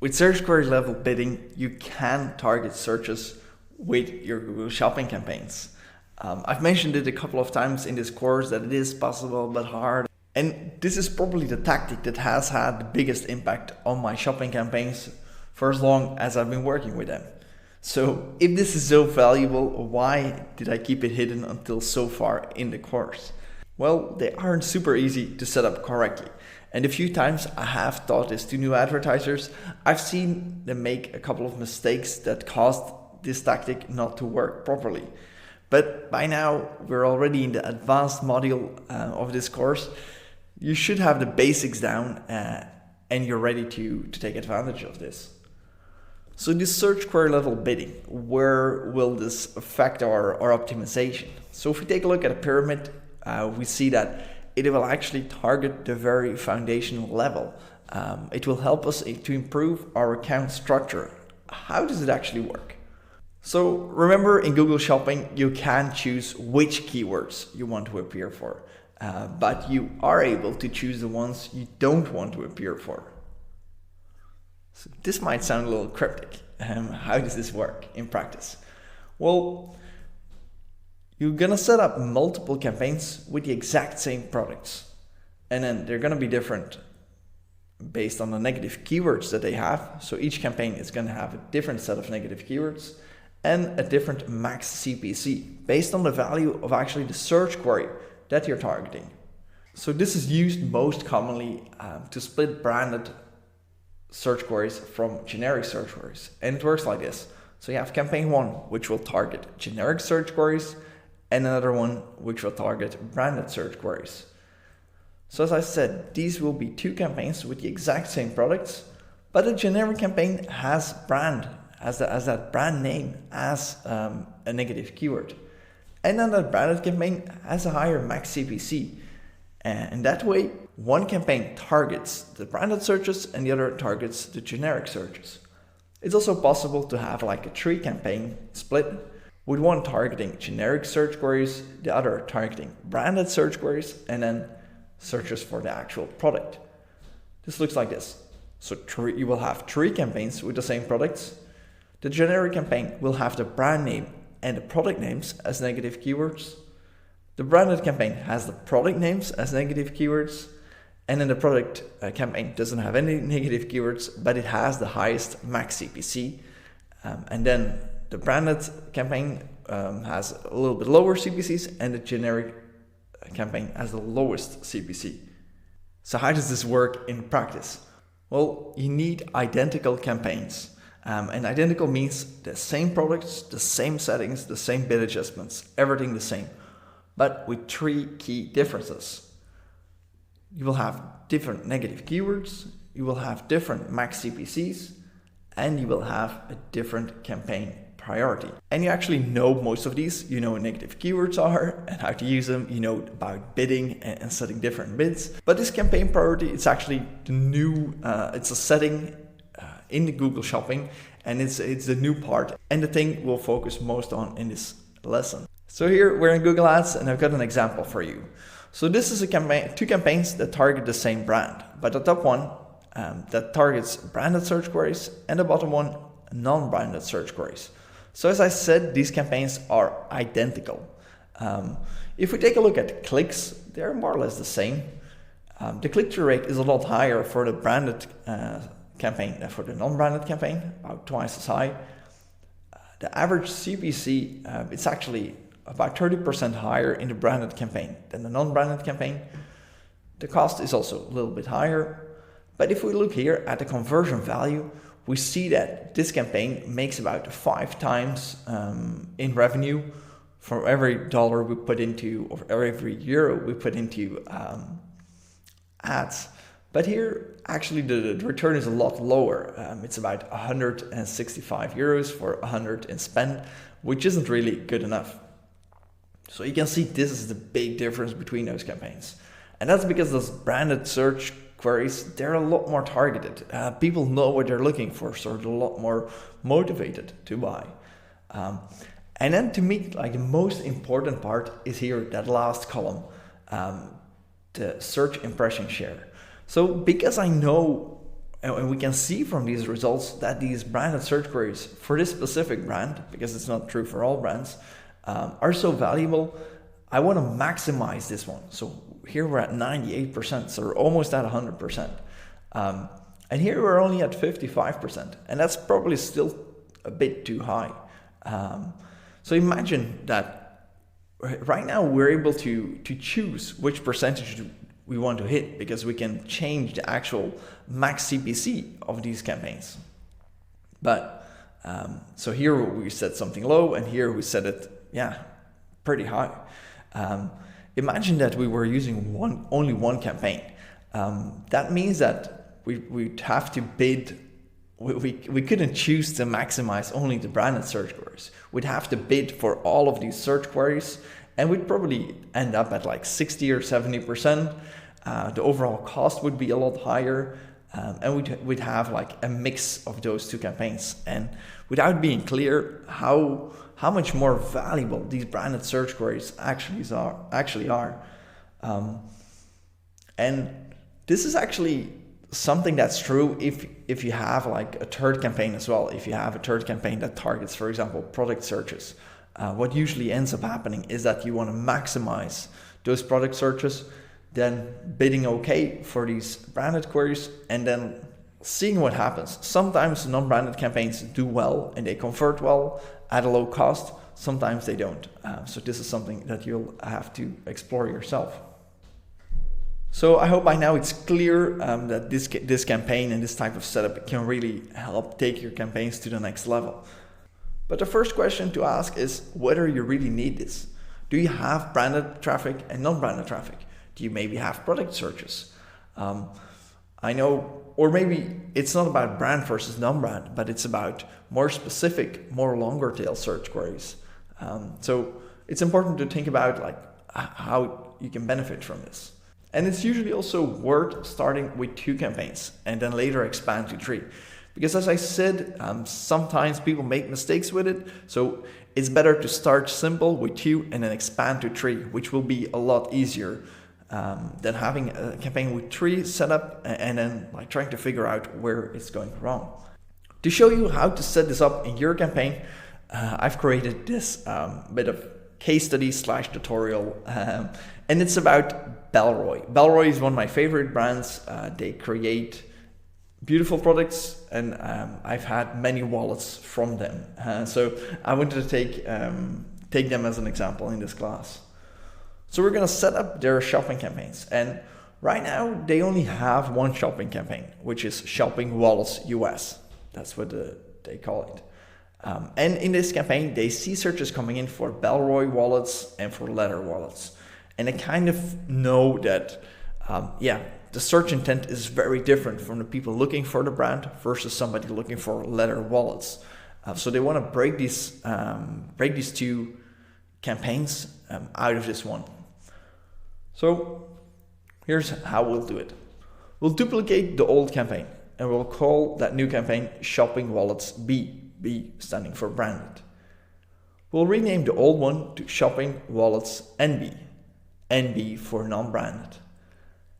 With search query level bidding, you can target searches with your Google Shopping campaigns. I've mentioned it a couple of times in this course that it is possible but hard. And this is probably the tactic that has had the biggest impact on my shopping campaigns for as long as I've been working with them. So if this is so valuable, why did I keep it hidden until so far in the course? Well, they aren't super easy to set up correctly. And the few times I have taught this to new advertisers, I've seen them make a couple of mistakes that caused this tactic not to work properly. But by now, we're already in the advanced module of this course. You should have the basics down and you're ready to take advantage of this. So this search query level bidding, where will this affect our optimization? So if we take a look at a pyramid, we see that it will actually target the very foundational level. It will help us to improve our account structure. How does it actually work? So remember, in Google Shopping, you can choose which keywords you want to appear for, but you are able to choose the ones you don't want to appear for. So this might sound a little cryptic. How does this work in practice? Well, you're gonna set up multiple campaigns with the exact same products, and then they're gonna be different based on the negative keywords that they have. So each campaign is gonna have a different set of negative keywords and a different max CPC based on the value of actually the search query that you're targeting. So this is used most commonly to split branded search queries from generic search queries. And it works like this. So you have campaign 1, which will target generic search queries, and another one which will target branded search queries. So as I said, these will be 2 campaigns with the exact same products, but a generic campaign has brand, as that brand name as a negative keyword. And then that branded campaign has a higher max CPC. And that way, one campaign targets the branded searches and the other targets the generic searches. It's also possible to have like a 3 campaign split, with one targeting generic search queries, the other targeting branded search queries, and then searches for the actual product. This looks like this. So you will have 3 campaigns with the same products. The generic campaign will have the brand name and the product names as negative keywords. The branded campaign has the product names as negative keywords, and then the product campaign doesn't have any negative keywords, but it has the highest max CPC. And then the branded campaign has a little bit lower CPCs, and the generic campaign has the lowest CPC. So how does this work in practice? Well, you need identical campaigns. And identical means the same products, the same settings, the same bid adjustments, everything the same, but with 3 key differences. You will have different negative keywords, you will have different max CPCs, and you will have a different campaign priority. And you actually know most of these. You know what negative keywords are and how to use them. You know about bidding and setting different bids. But this campaign priority, it's actually the new, it's a setting in the Google Shopping, and it's the new part and the thing we'll focus most on in this lesson. So here we're in Google Ads, and I've got an example for you. So this is a campaign, 2 campaigns that target the same brand, but the top one that targets branded search queries, and the bottom one non-branded search queries. So as I said, these campaigns are identical. If we take a look at clicks, they're more or less the same. The click-through rate is a lot higher for the branded campaign than for the non-branded campaign, about twice as high. The average CPC, it's actually about 30% higher in the branded campaign than the non-branded campaign. The cost is also a little bit higher. But if we look here at the conversion value, we see that this campaign makes about 5 times in revenue for every dollar we put into, or every euro we put into ads. But here, actually, the return is a lot lower. It's about 165 euros for 100 in spend, which isn't really good enough. So you can see this is the big difference between those campaigns. And that's because those branded search queries, they're a lot more targeted. People know what they're looking for, so they're a lot more motivated to buy. And then to me, like the most important part is here, that last column, the search impression share. So because I know And we can see from these results that these branded search queries for this specific brand, because it's not true for all brands, are so valuable. I want to maximize this one. So here we're at 98%, so we're almost at 100%. And here we're only at 55%, and that's probably still a bit too high. So imagine that right now we're able to choose which percentage we want to hit, because we can change the actual max CPC of these campaigns. But so here we set something low, and here we set it, pretty high. Imagine that we were using only one campaign. That means that we'd have to bid. We couldn't choose to maximize only the branded search queries. We'd have to bid for all of these search queries, and we'd probably end up at like 60 or 70%. The overall cost would be a lot higher, and we'd have like a mix of those two campaigns. And without being clear how much more valuable these branded search queries actually are. And this is actually something that's true if you have like a third campaign as well. If you have a third campaign that targets, for example, product searches, what usually ends up happening is that you want to maximize those product searches, then bidding okay for these branded queries, and then seeing what happens. Sometimes non-branded campaigns do well and they convert well at a low cost. Sometimes they don't. So this is something that you'll have to explore yourself. So I hope by now it's clear that this campaign and this type of setup can really help take your campaigns to the next level. But the first question to ask is whether you really need this. Do you have branded traffic and non-branded traffic? Do you maybe have product searches? I know, or maybe it's not about brand versus non-brand, but it's about more specific, more longer tail search queries. So it's important to think about like how you can benefit from this. And it's usually also worth starting with 2 campaigns and then later expand to 3. Because as I said, sometimes people make mistakes with it. So it's better to start simple with 2 and then expand to 3, which will be a lot easier than having a campaign with 3 set up and then like trying to figure out where it's going wrong. To show you how to set this up in your campaign, I've created this bit of case study / tutorial, and it's about Bellroy. Bellroy is one of my favorite brands. They create beautiful products, and I've had many wallets from them. So I wanted to take them as an example in this class. So we're going to set up their shopping campaigns, and right now they only have one shopping campaign, which is Shopping Wallets US. That's what they call it. And in this campaign, they see searches coming in for Bellroy wallets and for leather wallets. And they kind of know that, the search intent is very different from the people looking for the brand versus somebody looking for leather wallets. So they want to break these 2 campaigns out of this one. So here's how we'll do it. We'll duplicate the old campaign and we'll call that new campaign Shopping Wallets B. B standing for branded. We'll rename the old one to Shopping Wallets NB. NB for non-branded.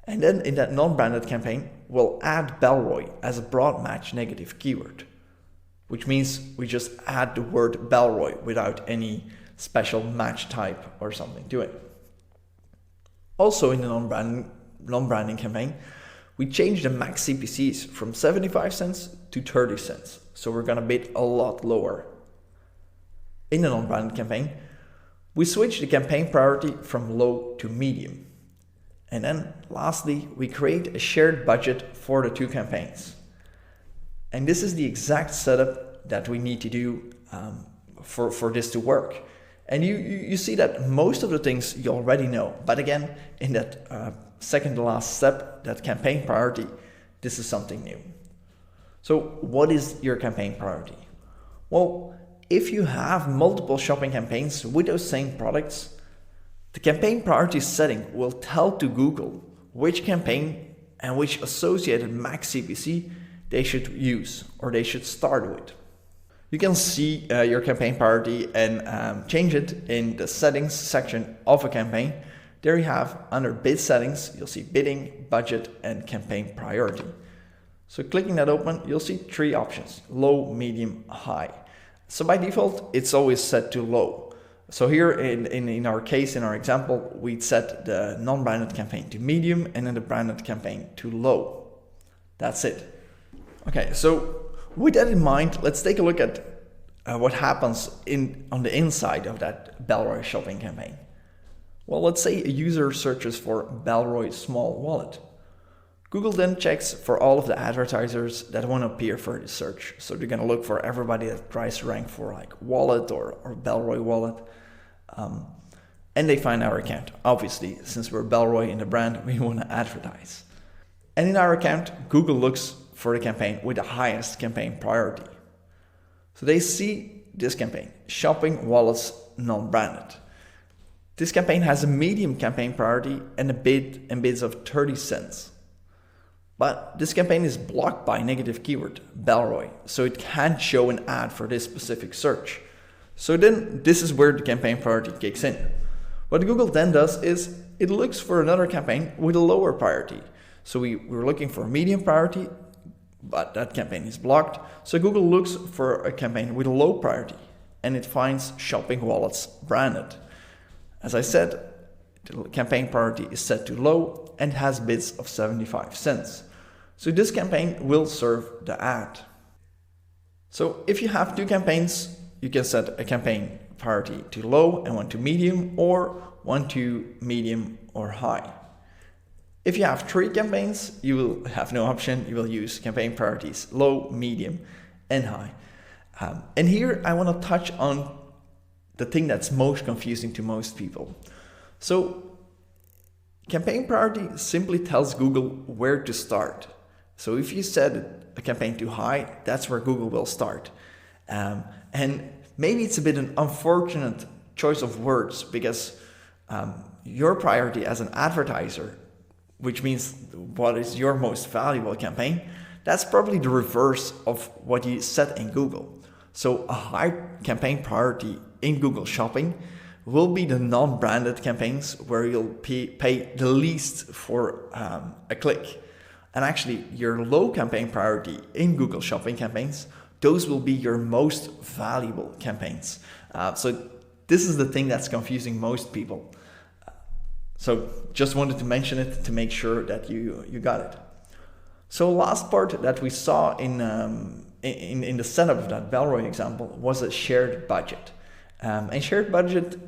And then in that non-branded campaign, we'll add Bellroy as a broad match negative keyword, which means we just add the word Bellroy without any special match type or something to it. Also in the non-branding campaign, we change the max CPCs from 75 cents to 30 cents. So we're gonna bid a lot lower. In the non-branded campaign, we switch the campaign priority from low to medium. And then lastly, we create a shared budget for the 2 campaigns. And this is the exact setup that we need to do for this to work. And you see that most of the things you already know. But again, in that second to last step, that campaign priority, this is something new. So what is your campaign priority? Well, if you have multiple shopping campaigns with those same products, the campaign priority setting will tell to Google which campaign and which associated max CPC they should use or they should start with. You can see your campaign priority and change it in the settings section of a campaign. There you have under bid settings, you'll see bidding, budget, and campaign priority. So clicking that open, you'll see three options: low, medium, high. So by default, it's always set to low. So here in our case, in our example, we'd set the non-branded campaign to medium and then the branded campaign to low. That's it. Okay, so with that in mind, let's take a look at what happens on the inside of that Bellroy shopping campaign. Well, let's say a user searches for Bellroy small wallet. Google then checks for all of the advertisers that want to appear for the search. So they're going to look for everybody that tries to rank for like wallet or Bellroy wallet. And they find our account. Obviously, since we're Bellroy in the brand, we want to advertise. And in our account, Google looks for the campaign with the highest campaign priority. So they see this campaign, shopping wallets non-branded. This campaign has a medium campaign priority and a bid and bids of 30 cents. But this campaign is blocked by negative keyword, Bellroy, so it can't show an ad for this specific search. So then this is where the campaign priority kicks in. What Google then does is it looks for another campaign with a lower priority. So we're looking for a medium priority, but that campaign is blocked. So Google looks for a campaign with a low priority and it finds shopping wallets branded. As I said, the campaign priority is set to low and has bids of 75 cents. So this campaign will serve the ad. So if you have two campaigns, you can set a campaign priority to low and one to medium, or one to medium or high. If you have three campaigns, you will have no option. You will use campaign priorities low, medium, and high. And here I want to touch on the thing that's most confusing to most people. So campaign priority simply tells Google where to start. So if you set a campaign to high, that's where Google will start. And maybe it's a bit an unfortunate choice of words because your priority as an advertiser, which means what is your most valuable campaign, that's probably the reverse of what you set in Google. So a high campaign priority in Google Shopping will be the non-branded campaigns where you'll pay the least for a click. And actually your low campaign priority in Google Shopping campaigns, those will be your most valuable campaigns. So this is the thing that's confusing most people. So just wanted to mention it to make sure that you got it. So last part that we saw in the setup of that Bellroy example was a shared budget. And shared budget,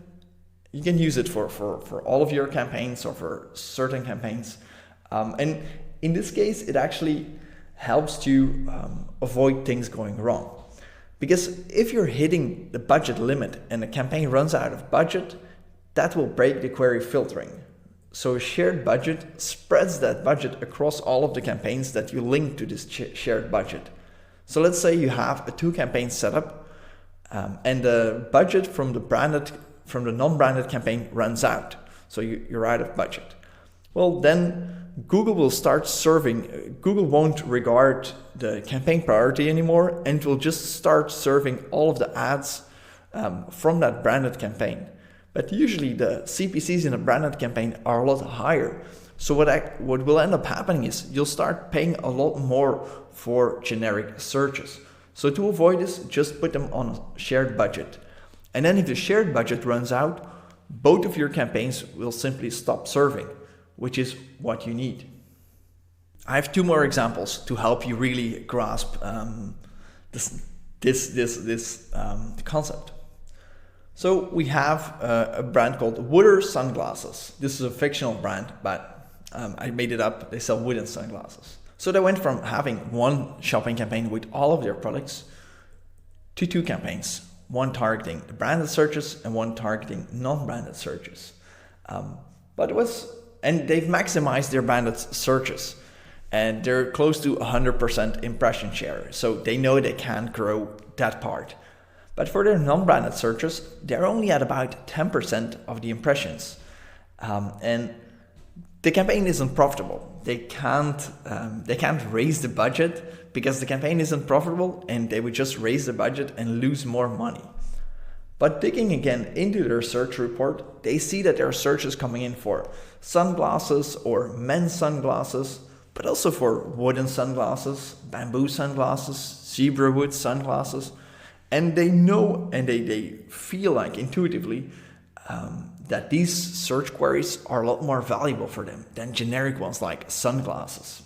you can use it for all of your campaigns or for certain campaigns. And in this case, it actually helps to avoid things going wrong. Because if you're hitting the budget limit and the campaign runs out of budget, that will break the query filtering. So a shared budget spreads that budget across all of the campaigns that you link to this shared budget. So let's say you have a two campaign setup and the budget from the non-branded campaign runs out. So you're out of budget. Well, then Google will start serving, Google won't regard the campaign priority anymore and will just start serving all of the ads from that branded campaign. But usually the CPCs in a branded campaign are a lot higher. So what will end up happening is you'll start paying a lot more for generic searches. So to avoid this, just put them on a shared budget. And then if the shared budget runs out, both of your campaigns will simply stop serving, which is what you need. I have two more examples to help you really grasp this concept. So we have a brand called Wooder Sunglasses. This is a fictional brand, but I made it up. They sell wooden sunglasses. So they went from having one shopping campaign with all of their products to two campaigns, one targeting the branded searches and one targeting non-branded searches. And they've maximized their branded searches and they're close to 100% impression share. So they know they can't grow that part. But for their non-branded searches, they're only at about 10% of the impressions. And the campaign isn't profitable. They can't raise the budget because the campaign isn't profitable and they would just raise the budget and lose more money. But digging again into their search report, they see that there are searches coming in for sunglasses or men's sunglasses, but also for wooden sunglasses, bamboo sunglasses, zebra wood sunglasses. And they know and they feel like intuitively that these search queries are a lot more valuable for them than generic ones like sunglasses.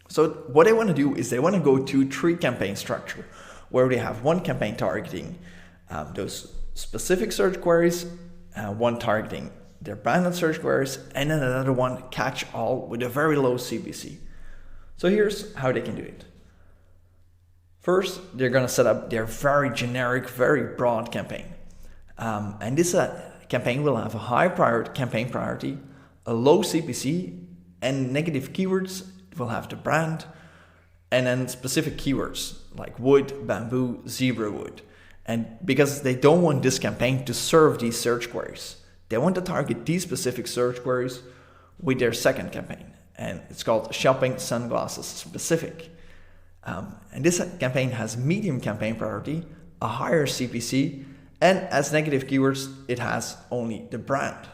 So what they want to do is they want to go to 3 campaign structure, where they have one campaign targeting those specific search queries, one targeting their branded search queries, and then another one catch all with a very low CPC. So here's how they can do it. First, they're going to set up their very generic, very broad campaign. And this campaign will have a high campaign priority, a low CPC, and negative keywords. It will have the brand, and then specific keywords like wood, bamboo, zebra wood. And because they don't want this campaign to serve these search queries, they want to target these specific search queries with their second campaign. And it's called shopping sunglasses specific. And this campaign has medium campaign priority, a higher CPC, and as negative keywords, it has only the brand.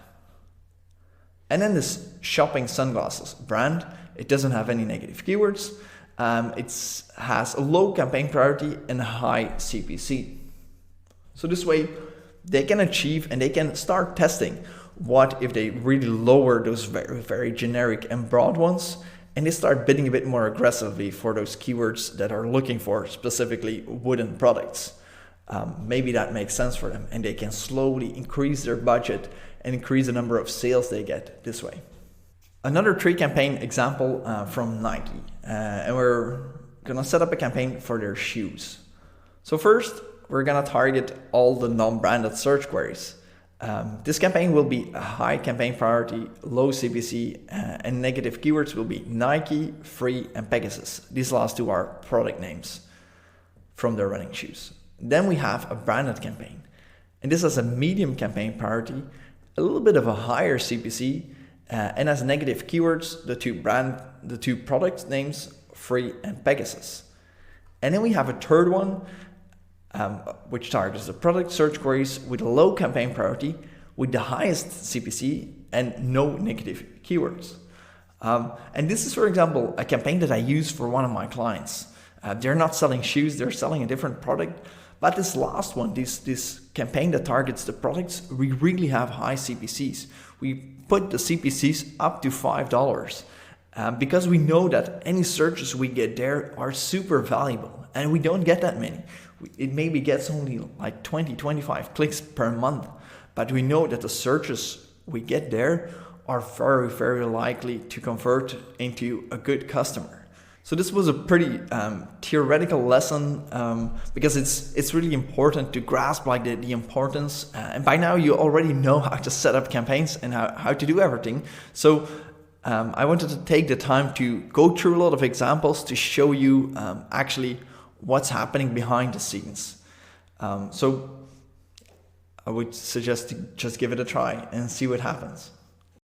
And then this shopping sunglasses brand, it doesn't have any negative keywords. It has a low campaign priority and a high CPC. So this way, they can achieve and they can start testing what if they really lower those very, very generic and broad ones, and they start bidding a bit more aggressively for those keywords that are looking for specifically wooden products. Maybe that makes sense for them, and they can slowly increase their budget and increase the number of sales they get this way. Another 3 campaign example from Nike, and we're gonna set up a campaign for their shoes. So first, we're gonna target all the non-branded search queries. This campaign will be a high campaign priority, low CPC, and negative keywords will be Nike, Free, and Pegasus. These last 2 are product names from their running shoes. Then we have a branded campaign, and this has a medium campaign priority, a little bit of a higher CPC, and as negative keywords, the 2 product names, Free and Pegasus. And then we have a third one, which targets the product search queries with a low campaign priority, with the highest CPC and no negative keywords. And this is, for example, a campaign that I use for one of my clients. They're not selling shoes, they're selling a different product. But this last one, this campaign that targets the products, we really have high CPCs. We put the CPCs up to $5 because we know that any searches we get there are super valuable, and we don't get that many. It maybe gets only like 20, 25 clicks per month, but we know that the searches we get there are very, very likely to convert into a good customer. So this was a pretty theoretical lesson because it's really important to grasp like the importance. And by now you already know how to set up campaigns and how to do everything. So I wanted to take the time to go through a lot of examples to show you actually what's happening behind the scenes. So I would suggest to just give it a try and see what happens.